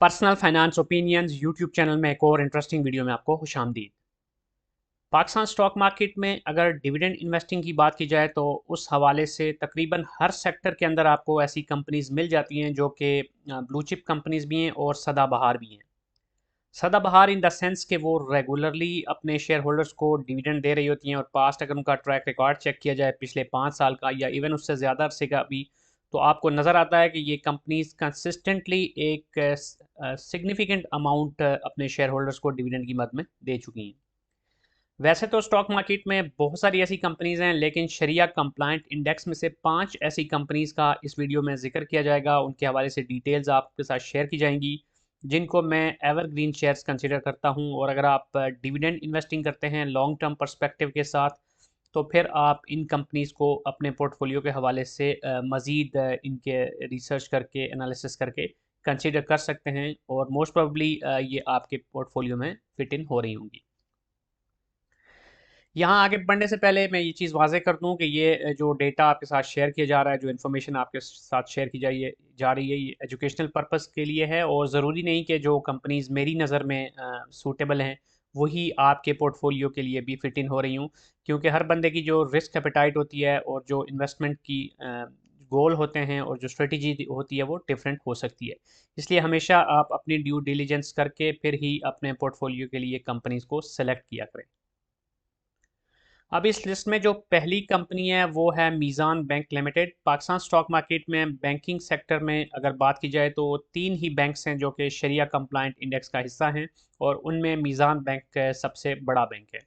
Personal finance opinions YouTube channel में एक और इंटरेस्टिंग वीडियो में आपको खुशामदीद। पाकिस्तान स्टॉक मार्केट में अगर डिविडेंड इन्वेस्टिंग की बात की जाए तो उस हवाले से तकरीबन हर सेक्टर के अंदर आपको ऐसी कंपनीज मिल जाती हैं जो कि ब्लू चिप कंपनीज भी हैं और सदाबहार भी हैं। सदाबहार इन द सेंस कि वो रेगुलरली अपने शेयर होल्डर्स को डिविडेंड दे रही होती हैं और पास्ट अगर उनका ट्रैक रिकॉर्ड चेक किया जाए पिछले 5 साल का या इवन उससे ज़्यादा अरसे का भी, तो आपको नज़र आता है कि ये कंपनीज कंसिस्टेंटली एक सिग्निफिकेंट अमाउंट अपने शेयर होल्डर्स को डिविडेंड की मद में दे चुकी हैं। वैसे तो स्टॉक मार्केट में बहुत सारी ऐसी कंपनीज हैं, लेकिन शरिया कंप्लाइंट इंडेक्स में से 5 ऐसी कंपनीज का इस वीडियो में जिक्र किया जाएगा। उनके हवाले से डिटेल्स आपके साथ शेयर की जाएंगी जिनको मैं एवरग्रीन शेयर्स कंसिडर करता हूं। और अगर आप डिविडेंड इन्वेस्टिंग करते हैं लॉन्ग टर्म पर्सपेक्टिव के साथ, तो फिर आप इन कंपनीज को अपने पोर्टफोलियो के हवाले से मज़ीद इनके रिसर्च करके एनालिसिस करके कंसिडर कर सकते हैं और मोस्ट प्रोबेबली ये आपके पोर्टफोलियो में फिट इन हो रही होंगी। यहाँ आगे बढ़ने से पहले मैं ये चीज़ वाज़ेह कर दूँ कि ये जो डेटा आपके साथ शेयर किया जा रहा है, जो इन्फॉर्मेशन आपके साथ शेयर की जा रही है, ये एजुकेशनल पर्पस के लिए है और ज़रूरी नहीं कि जो कंपनीज़ मेरी नज़र में सूटेबल हैं वही आपके पोर्टफोलियो के लिए भी फिट इन हो रही हूँ। क्योंकि हर बंदे की जो रिस्क एपेटाइट होती है और जो इन्वेस्टमेंट की गोल होते हैं और जो स्ट्रेटजी होती है वो डिफरेंट हो सकती है। इसलिए हमेशा आप अपनी ड्यू डिलिजेंस करके फिर ही अपने पोर्टफोलियो के लिए कंपनीज़ को सेलेक्ट किया करें। अब इस लिस्ट में जो पहली कंपनी है वो है Meezan Bank Limited. Pakistan stock market में बैंकिंग सेक्टर में अगर बात की जाए तो 3 ही बैंक्स हैं जो कि शरिया कंप्लाइंट इंडेक्स का हिस्सा हैं और उनमें मीज़ान बैंक सबसे बड़ा बैंक है।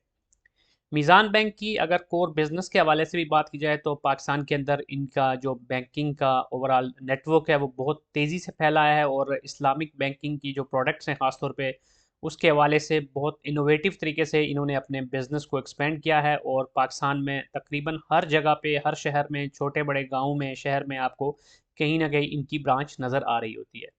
मीज़ान बैंक की अगर कोर बिजनेस के हवाले से भी बात की जाए तो पाकिस्तान के अंदर इनका जो बैंकिंग का ओवरऑल नेटवर्क है वो बहुत तेज़ी से फैला है और इस्लामिक बैंकिंग की जो प्रोडक्ट्स हैं ख़ासतौर पे उसके हवाले से बहुत इनोवेटिव तरीके से इन्होंने अपने बिज़नेस को एक्सपेंड किया है और पाकिस्तान में तकरीबन हर जगह पे, हर शहर में, छोटे बड़े गाँव में, शहर में आपको कहीं ना कहीं इनकी ब्रांच नज़र आ रही होती है।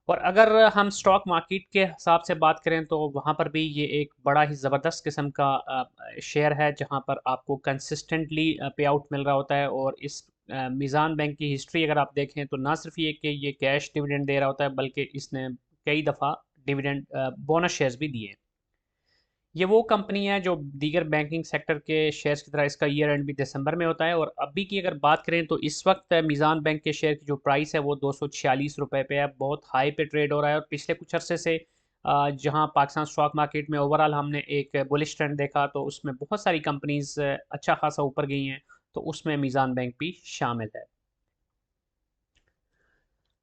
और अगर हम स्टॉक मार्केट के हिसाब से बात करें तो वहाँ पर भी ये एक बड़ा ही ज़बरदस्त किस्म का शेयर है जहाँ पर आपको कंसिस्टेंटली पे आउट मिल रहा होता है। और इस मीज़ान बैंक की हिस्ट्री अगर आप देखें तो ना सिर्फ ये कि ये कैश डिविडेंड दे रहा होता है बल्कि इसने कई दफ़ा डिविडेंड बोनस शेयर्स भी दिए। ये वो कंपनी है जो दीगर बैंकिंग सेक्टर के शेयर्स की तरह इसका ईयर एंड भी दिसंबर में होता है। और अभी की अगर बात करें तो इस वक्त मीज़ान बैंक के शेयर की जो प्राइस है वो 246 रुपये पे है, बहुत हाई पे ट्रेड हो रहा है। और पिछले कुछ अरसे से जहां पाकिस्तान स्टॉक मार्केट में ओवरऑल हमने एक बुलिश ट्रेंड देखा तो उसमें बहुत सारी कंपनीज अच्छा खासा ऊपर गई हैं, तो उसमें मीज़ान बैंक भी शामिल है।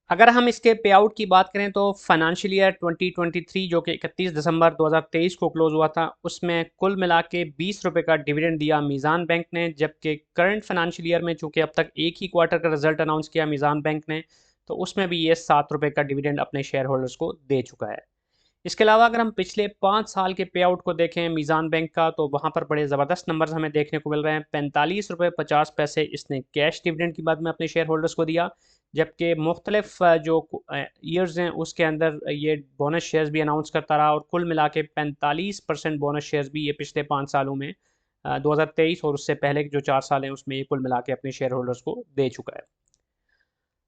अगर हम इसके पे आउट की बात करें तो फाइनेंशियल ईयर 2023 जो कि 31 दिसंबर 2023 को क्लोज हुआ था उसमें कुल मिला के 20 रुपये का डिविडेंड दिया मीज़ान बैंक ने। जबकि करंट फाइनेंशियल ईयर में चूंकि अब तक एक ही क्वार्टर का रिजल्ट अनाउंस किया मीज़ान बैंक ने, तो उसमें भी ये 7 रुपये का डिविडेंड अपने शेयर होल्डर्स को दे चुका है। इसके अलावा अगर हम पिछले 5 साल के पे आउट को देखें मीज़ान बैंक का, तो वहाँ पर बड़े ज़बरदस्त नंबर्स हमें देखने को मिल रहे हैं। 45 रुपये 50 पैसे इसने कैश डिविडेंड की बाद में अपने शेयर होल्डर्स को दिया। जबकि मुख्तलिफ जो ईयर्स हैं उसके अंदर ये बोनस शेयर्स भी अनाउंस करता रहा और कुल मिला के 45% बोनस शेयर्स भी ये पिछले 5 सालों में 2023 और उससे पहले के जो 4 साल हैं उसमें ये कुल मिला के अपने शेयर होल्डर्स को दे चुका है।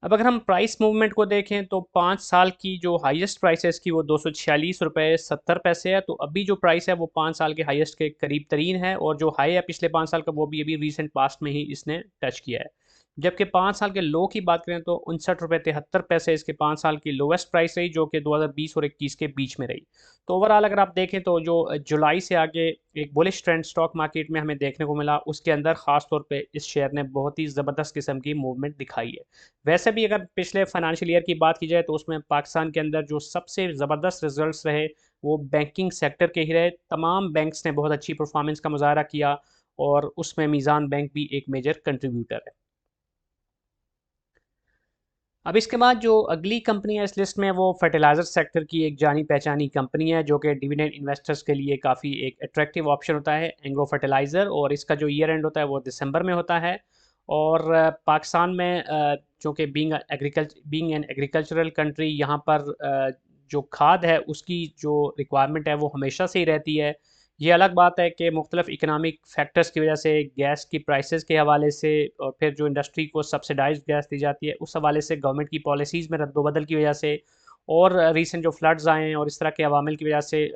अब अगर हम प्राइस मूवमेंट को देखें तो 5 साल की जो हाईएस्ट प्राइस है इसकी वो 246 रुपये 70 पैसे है। तो अभी जो प्राइस है वो 5 साल के हाईएस्ट के करीब तरीन है और जो हाई है पिछले 5 साल का वो भी अभी रिसेंट पास्ट में ही इसने टच किया है। जबकि 5 साल के लो की बात करें तो 59 रुपये 73 पैसे इसके 5 साल की लोवेस्ट प्राइस रही जो कि 2020 और 21 के बीच में रही। तो ओवरऑल अगर आप देखें तो जो जुलाई से आगे एक बुलिश ट्रेंड स्टॉक मार्केट में हमें देखने को मिला उसके अंदर खास तौर पे इस शेयर ने बहुत ही ज़बरदस्त किस्म की मूवमेंट दिखाई है। वैसे भी अगर पिछले फाइनेंशियल ईयर की बात की जाए तो उसमें पाकिस्तान के अंदर जो सबसे ज़बरदस्त रिजल्ट्स रहे वो बैंकिंग सेक्टर के ही रहे। तमाम बैंक्स ने बहुत अच्छी परफॉर्मेंस का मुजाहरा किया और उसमें मीज़ान बैंक भी एक मेजर कंट्रीब्यूटर है। अब इसके बाद जो अगली कंपनी है इस लिस्ट में वो फर्टिलाइज़र सेक्टर की एक जानी पहचानी कंपनी है जो कि डिविडेंड इन्वेस्टर्स के लिए काफ़ी एक अट्रैक्टिव ऑप्शन होता है, एंग्रो फर्टिलाइज़र। और इसका जो ईयर एंड होता है वो दिसंबर में होता है। और पाकिस्तान में चूँकि बीइंग एन एग्रीकल्चरल कंट्री, यहाँ पर जो खाद है उसकी जो रिक्वायरमेंट है वो हमेशा से ही रहती है। ये अलग बात है कि मुख्तलिफ इकनॉमिक फैक्टर्स की वजह से गैस की प्राइसेस के हवाले से और फिर जो इंडस्ट्री को सब्सिडाइज्ड गैस दी जाती है उस हवाले से गवर्नमेंट की पॉलिसीज़ में रद्दोबदल की वजह से और रीसेंट जो फ्लड्स आए हैं और इस तरह के अवामिल की वजह से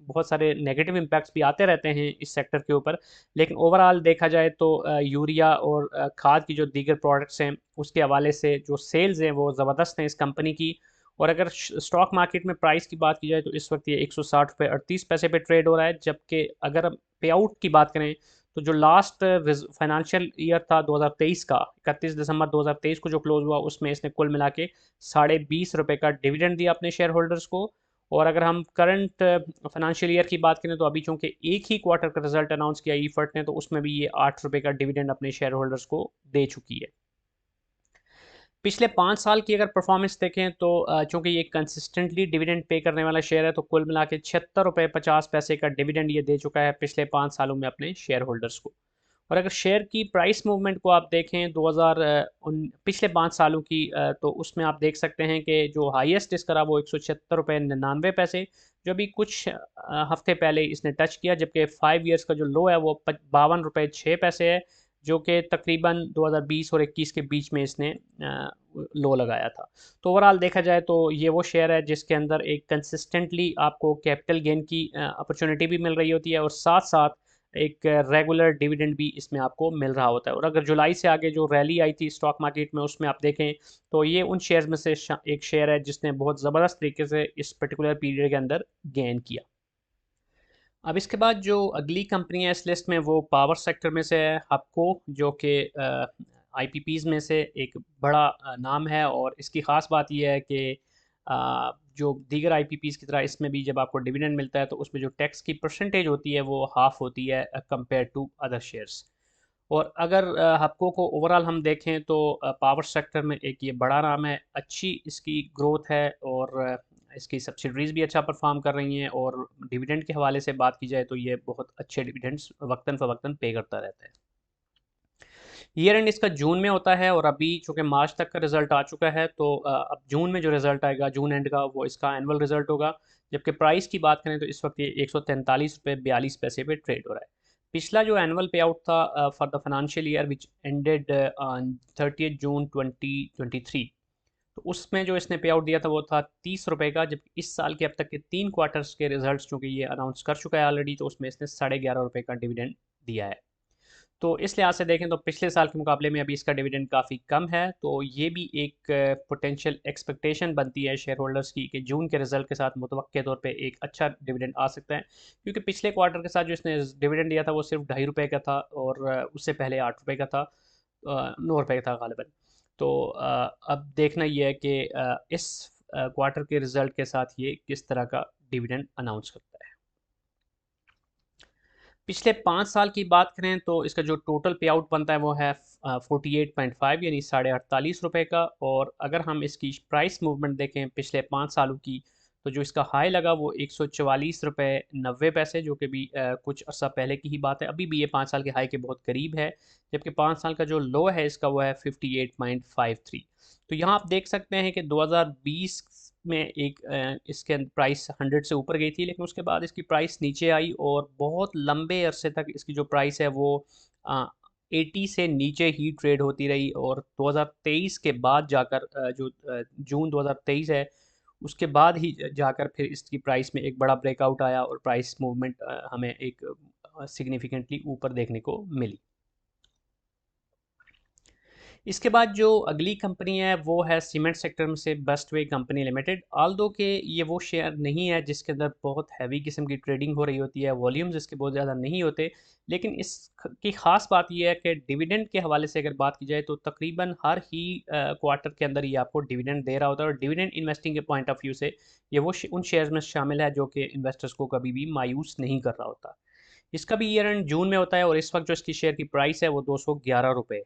बहुत सारे नेगेटिव इम्पैक्ट्स भी आते रहते हैं इस सेक्टर के ऊपर। लेकिन ओवरऑल देखा जाए तो यूरिया और खाद की जो दीगर प्रोडक्ट्स हैं उसके हवाले से जो सेल्स हैं वो ज़बरदस्त हैं इस कंपनी की। और अगर स्टॉक मार्केट में प्राइस की बात की जाए तो इस वक्त ये 160 रुपये 38 पैसे पे ट्रेड हो रहा है, जबकि अगर पे आउट की बात करें तो जो लास्ट फाइनेंशियल ईयर था 2023 का, 31 दिसंबर 2023 को जो क्लोज हुआ उसमें इसने कुल मिला के ₹20.5 का डिविडेंड दिया अपने शेयर होल्डर्स को। और अगर हम करंट फाइनेंशियल ईयर की बात करें तो अभी चूंकि एक ही क्वार्टर का रिजल्ट अनाउंस किया ईफर्ट ने, तो उसमें भी ये ₹8 का डिविडेंड अपने शेयर होल्डर्स को दे चुकी है। पिछले 5 साल की अगर परफॉर्मेंस देखें तो चूंकि ये कंसिस्टेंटली डिविडेंड पे करने वाला शेयर है, तो कुल मिला के ₹76.50 का डिविडेंड ये दे चुका है पिछले 5 सालों में अपने शेयर होल्डर्स को। और अगर शेयर की प्राइस मूवमेंट को आप देखें 2000 पिछले 5 सालों की, तो उसमें आप देख सकते हैं कि जो हाईएस्ट इसका रहा वो ₹176.99, जो अभी कुछ हफ्ते पहले इसने टच किया, जबकि 5 ईयर्स का जो लो है वो ₹52.06 है, जो कि तकरीबन 2020 और 21 के बीच में इसने लो लगाया था। तो ओवरऑल देखा जाए तो ये वो शेयर है जिसके अंदर एक कंसिस्टेंटली आपको कैपिटल गेन की अपॉर्चुनिटी भी मिल रही होती है, और साथ साथ एक रेगुलर डिविडेंड भी इसमें आपको मिल रहा होता है। और अगर जुलाई से आगे जो रैली आई थी स्टॉक मार्केट में उसमें आप देखें तो ये उन शेयर्स में से एक शेयर है जिसने बहुत ज़बरदस्त तरीके से इस पर्टिकुलर पीरियड के अंदर गेन किया। अब इसके बाद जो अगली कंपनी है इस लिस्ट में वो पावर सेक्टर में से है हपको, जो कि आईपीपीज़ में से एक बड़ा नाम है। और इसकी ख़ास बात यह है कि जो दीगर आईपीपीज़ की तरह इसमें भी जब आपको डिविडेंड मिलता है तो उसमें जो टैक्स की परसेंटेज होती है वो हाफ़ होती है कंपेयर टू अदर शेयर्स। और अगर हपको को ओवरऑल हम देखें तो पावर सेक्टर में एक ये बड़ा नाम है, अच्छी इसकी ग्रोथ है, और इसकी सब्सिडरीज भी अच्छा परफॉर्म कर रही हैं। और डिविडेंड के हवाले से बात की जाए तो ये बहुत अच्छे डिविडेंड्स वक्तन फ़वक्तन पे करता रहता है। ईयर एंड इसका जून में होता है, और अभी चूँकि मार्च तक का रिजल्ट आ चुका है, तो अब जून में जो रिजल्ट आएगा जून एंड का वो इसका एनुअल रिजल्ट होगा। जबकि प्राइस की बात करें तो इस वक्त ये ₹143.42 पे ट्रेड हो रहा है। पिछला जो एनुअल पे आउट था for the financial year which ended on 30 जून 2023, तो उसमें जो इसने पे आउट दिया था वो था ₹30 का। जब इस साल के अब तक के 3 क्वार्टर्स के रिजल्ट्स चूँकि ये अनाउंस कर चुका है ऑलरेडी, तो उसमें इसने ₹11.5 का डिविडेंड दिया है। तो इस लिहाज से देखें तो पिछले साल के मुकाबले में अभी इसका डिविडेंड काफ़ी कम है, तो ये भी एक पोटेंशियल एक्सपेक्टेशन बनती है शेयर होल्डर्स की कि जून के रिजल्ट के साथ मुतवक्के तौर पे एक अच्छा डिविडेंड आ सकता है। क्योंकि पिछले क्वार्टर के साथ जो इसने डिविडेंड दिया था वो सिर्फ ₹2.5 का था, और उससे पहले ₹8 का था, ₹9 का था गालिबन। तो अब देखना ये है कि इस क्वार्टर के रिजल्ट के साथ ये किस तरह का डिविडेंड अनाउंस करता है। पिछले 5 साल की बात करें तो इसका जो टोटल पे आउट बनता है वो है 48.5 यानी ₹48.5 का। और अगर हम इसकी प्राइस मूवमेंट देखें पिछले 5 सालों की, तो जो इसका हाई लगा वो ₹144.90, जो कि भी कुछ अर्सा पहले की ही बात है। अभी भी ये 5 साल के हाई के बहुत करीब है, जबकि 5 साल का जो लो है इसका वो है 58.53। तो यहाँ आप देख सकते हैं कि 2020 में एक इसके प्राइस 100 से ऊपर गई थी, लेकिन उसके बाद इसकी प्राइस नीचे आई, और बहुत लंबे अरसे तक इसकी जो प्राइस है वो 80 से नीचे ही ट्रेड होती रही। और 2023 के बाद जाकर जून 2023 है उसके बाद ही जाकर फिर इसकी प्राइस में एक बड़ा ब्रेकआउट आया, और प्राइस मूवमेंट हमें एक सिग्निफिकेंटली ऊपर देखने को मिली। इसके बाद जो अगली कंपनी है वो है सीमेंट सेक्टर में से बेस्टवे कंपनी लिमिटेड। आल्दो के ये वो शेयर नहीं है जिसके अंदर बहुत हैवी किस्म की ट्रेडिंग हो रही होती है, वॉल्यूम्स इसके बहुत ज़्यादा नहीं होते। लेकिन इसकी ख़ास बात यह है कि डिविडेंड के हवाले से अगर बात की जाए तो तकरीबन हर ही क्वार्टर के अंदर ये आपको डिविडेंड दे रहा होता है। और डिविडेंड इन्वेस्टिंग के पॉइंट ऑफ व्यू से ये वो उन शेयर्स में शामिल है जो कि इन्वेस्टर्स को कभी भी मायूस नहीं कर रहा होता। इसका भी ईयर एंड जून में होता है, और इस वक्त जो इसकी शेयर की प्राइस है वो ₹211 है।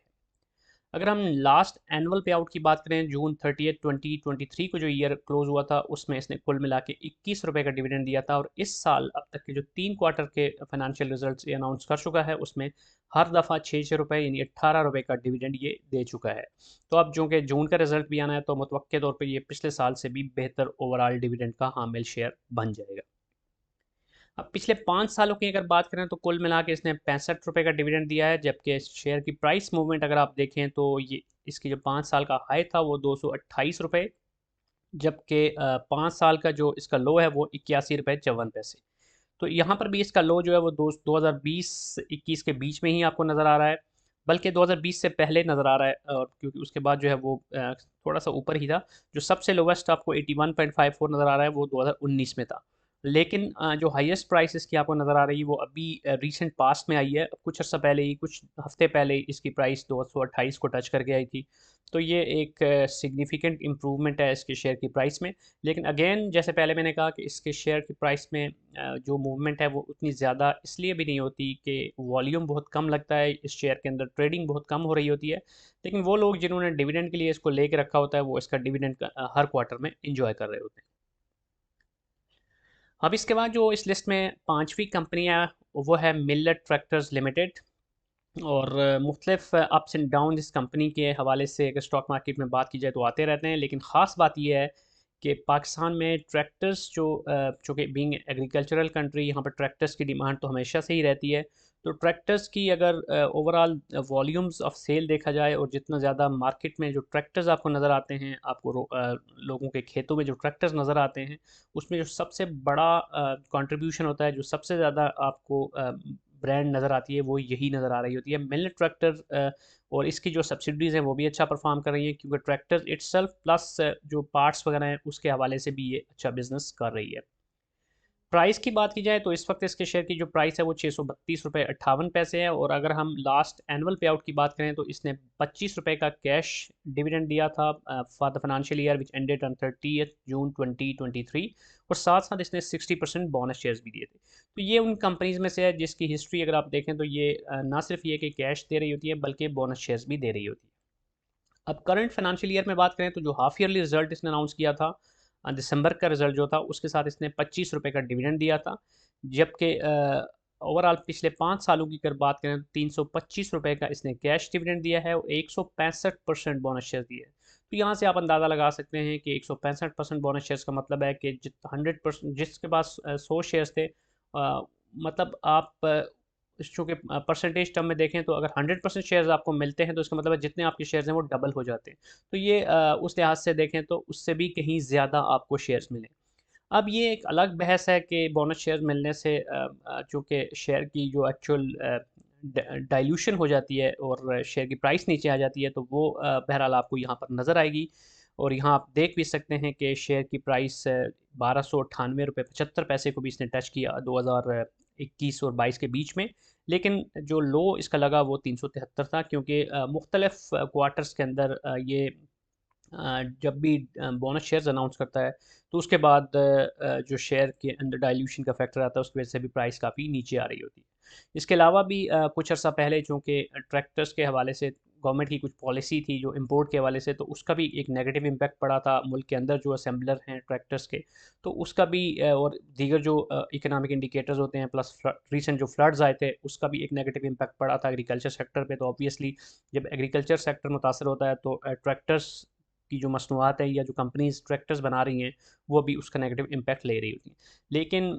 अगर हम लास्ट एनुअल पे आउट की बात करें जून 30 2023 को जो ईयर क्लोज हुआ था उसमें इसने कुल मिला के ₹21 का डिविडेंड दिया था। और इस साल अब तक के जो 3 क्वार्टर के फाइनेंशियल रिजल्ट्स ये अनाउंस कर चुका है उसमें हर दफ़ा ₹6 यानी ₹18 का डिविडेंड ये दे चुका है। तो अब जो कि जून का रिजल्ट भी आना है तो मुतवक्के तौर पर ये पिछले साल से भी बेहतर ओवरऑल डिविडेंड का हामिल शेयर बन जाएगा। अब पिछले 5 सालों की अगर बात करें तो कुल मिला के इसने ₹65 का डिविडेंड दिया है, जबकि शेयर की प्राइस मूवमेंट अगर आप देखें तो ये इसकी जो 5 साल का हाई था वो ₹228, जबकि 5 साल का जो इसका लो है वो 81 रुपये 54 पैसे। तो यहाँ पर भी इसका लो जो है वो 2020-21 के बीच में ही आपको नज़र आ रहा है, बल्कि 2020 से पहले नज़र आ रहा है, और क्योंकि उसके बाद जो है वो थोड़ा सा ऊपर ही था। जो सबसे लोवेस्ट आपको 81.54 नज़र आ रहा है वो 2019 में था। लेकिन जो हाईएस्ट प्राइस इसकी आपको नज़र आ रही है वो अभी रीसेंट पास्ट में आई है। कुछ अर्सा पहले ही, कुछ हफ्ते पहले ही इसकी प्राइस 228 को टच करके आई थी। तो ये एक सिग्निफिकेंट इम्प्रूवमेंट है इसके शेयर की प्राइस में। लेकिन अगेन, जैसे पहले मैंने कहा कि इसके शेयर की प्राइस में जो मूवमेंट है वो उतनी ज़्यादा इसलिए भी नहीं होती कि वॉल्यूम बहुत कम लगता है इस शेयर के अंदर, ट्रेडिंग बहुत कम हो रही होती है। लेकिन वो लोग जिन्होंने डिविडेंड के लिए इसको लेके रखा होता है वो इसका डिविडेंड हर क्वार्टर में इंजॉय कर रहे होते हैं। अब इसके बाद जो इस लिस्ट में पांचवी कंपनी है वो है मिलेट ट्रैक्टर्स लिमिटेड। और मुख्तलिफ अप्स एंड डाउन इस कंपनी के हवाले से अगर स्टॉक मार्केट में बात की जाए तो आते रहते हैं। लेकिन ख़ास बात यह है कि पाकिस्तान में ट्रैक्टर्स जो कि बीइंग एग्रीकल्चरल कंट्री, यहाँ पर ट्रैक्टर्स की डिमांड तो हमेशा से ही रहती है। तो ट्रैक्टर्स की अगर ओवरऑल वॉल्यूम्स ऑफ सेल देखा जाए और जितना ज़्यादा मार्केट में जो ट्रैक्टर्स आपको नज़र आते हैं, आपको लोगों के खेतों में जो ट्रैक्टर्स नज़र आते हैं, उसमें जो सबसे बड़ा कंट्रीब्यूशन होता है, जो सबसे ज़्यादा आपको ब्रांड नज़र आती है, वो यही नज़र आ रही होती है, मिलेट ट्रैक्टर। और इसकी जो सब्सिडीज़ हैं वो भी अच्छा परफॉर्म कर रही हैं, क्योंकि ट्रैक्टर इट्सल्फ प्लस जो पार्ट्स वगैरह हैं उसके हवाले से भी ये अच्छा बिजनेस कर रही है। प्राइस की बात की जाए तो इस वक्त इसके शेयर की जो प्राइस है वो 632 रुपये 58 पैसे है। और अगर हम लास्ट एनुअल पे आउट की बात करें तो इसने 25 रुपये का कैश डिविडेंड दिया था for the financial year which ended on 30 जून 2023। और साथ साथ इसने 60% बोनस शेयर्स भी दिए थे। तो ये उन कंपनीज में से है जिसकी हिस्ट्री अगर आप देखें तो ये ना सिर्फ ये कि कैश दे रही होती है बल्कि बोनस शेयर्स भी दे रही होती है। अब करंट फाइनेंशियल ईयर में बात करें तो जो हाफ ईयरली रिजल्ट इसने अनाउंस किया था, दिसंबर का रिजल्ट जो था उसके साथ इसने 25 रुपये का डिविडेंड दिया था। जबकि ओवरऑल पिछले 5 सालों की अगर बात करें तो 325 रुपये का इसने कैश डिविडेंड दिया है और 165% बोनस शेयर दिए हैं। तो यहाँ से आप अंदाज़ा लगा सकते हैं कि 165% बोनस शेयर्स का मतलब है कि 100%, जिसके पास 100 शेयर्स थे, मतलब आप चूँकि परसेंटेज टर्म में देखें तो अगर 100% शेयर्स आपको मिलते हैं तो इसका मतलब है जितने आपके शेयर्स हैं वो डबल हो जाते हैं। तो ये उस लिहाज से देखें तो उससे भी कहीं ज़्यादा आपको शेयर्स मिलें। अब ये एक अलग बहस है कि बोनस शेयर मिलने से चूँकि शेयर की जो एक्चुअल डाइल्यूशन हो जाती है और शेयर की प्राइस नीचे आ जाती है, तो वो बहरहाल आपको यहाँ पर नज़र आएगी। और यहाँ आप देख भी सकते हैं कि शेयर की प्राइस 1298 रुपये 75 पैसे को भी इसने टच किया 2021 और 22 के बीच में। लेकिन जो लो इसका लगा वो 373 था, क्योंकि मुख्तलिफ क्वार्टर्स के अंदर ये जब भी बोनस शेयर्स अनाउंस करता है तो उसके बाद जो शेयर के अंदर डाइल्यूशन का फैक्टर आता है उसकी वजह से भी प्राइस काफ़ी नीचे आ रही होती है। इसके अलावा भी कुछ अर्सा पहले चूँकि ट्रैक्टर्स के हवाले से गवर्नमेंट की कुछ पॉलिसी थी जो इंपोर्ट के हवाले से, तो उसका भी एक नेगेटिव इम्पैक्ट पड़ा था मुल्क के अंदर जो असेंबलर हैं ट्रैक्टर्स के। तो उसका भी और दीगर जो इकोनॉमिक इंडिकेटर्स होते हैं, प्लस रिसेंट जो फ्लड्स आए थे उसका भी एक नेगेटिव इम्पैक्ट पड़ा था एग्रीकल्चर सेक्टर पे। तो ऑब्वियसली जब एग्रीकल्चर सेक्टर मुतासर होता है तो ट्रैक्टर्स की जो मसनूआत है या जो कंपनीज ट्रैक्टर्स बना रही हैं वो भी उसका नेगेटिव इम्पैक्ट ले रही होती हैं। लेकिन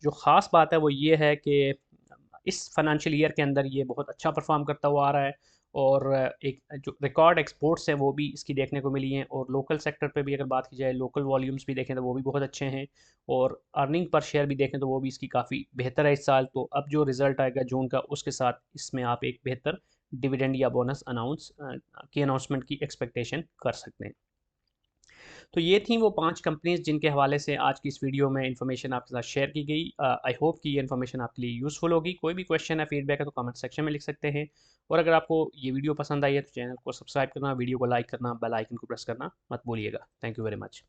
जो ख़ास बात है वो ये है कि इस फाइनेंशियल ईयर के अंदर ये बहुत अच्छा परफॉर्म करता हुआ आ रहा है। और एक जो रिकॉर्ड एक्सपोर्ट्स हैं वो भी इसकी देखने को मिली हैं। और लोकल सेक्टर पे भी अगर बात की जाए, लोकल वॉल्यूम्स भी देखें तो वो भी बहुत अच्छे हैं। और अर्निंग पर शेयर भी देखें तो वो भी इसकी काफ़ी बेहतर है इस साल। तो अब जो रिज़ल्ट आएगा जून का उसके साथ इसमें आप एक बेहतर डिविडेंड या बोनस अनाउंसमेंट की एक्सपेक्टेशन कर सकते हैं। तो ये थी वो 5 कंपनीज जिनके हवाले से आज की इस वीडियो में इन्फॉर्मेशन आपके साथ शेयर की गई। आई होप कि ये इन्फॉर्मेशन आपके लिए यूज़फुल होगी। कोई भी क्वेश्चन है, फीडबैक है तो कमेंट सेक्शन में लिख सकते हैं। और अगर आपको ये वीडियो पसंद आई है तो चैनल को सब्सक्राइब करना, वीडियो को लाइक करना, बेल आइकन को प्रेस करना मत भूलिएगा। Thank you very much.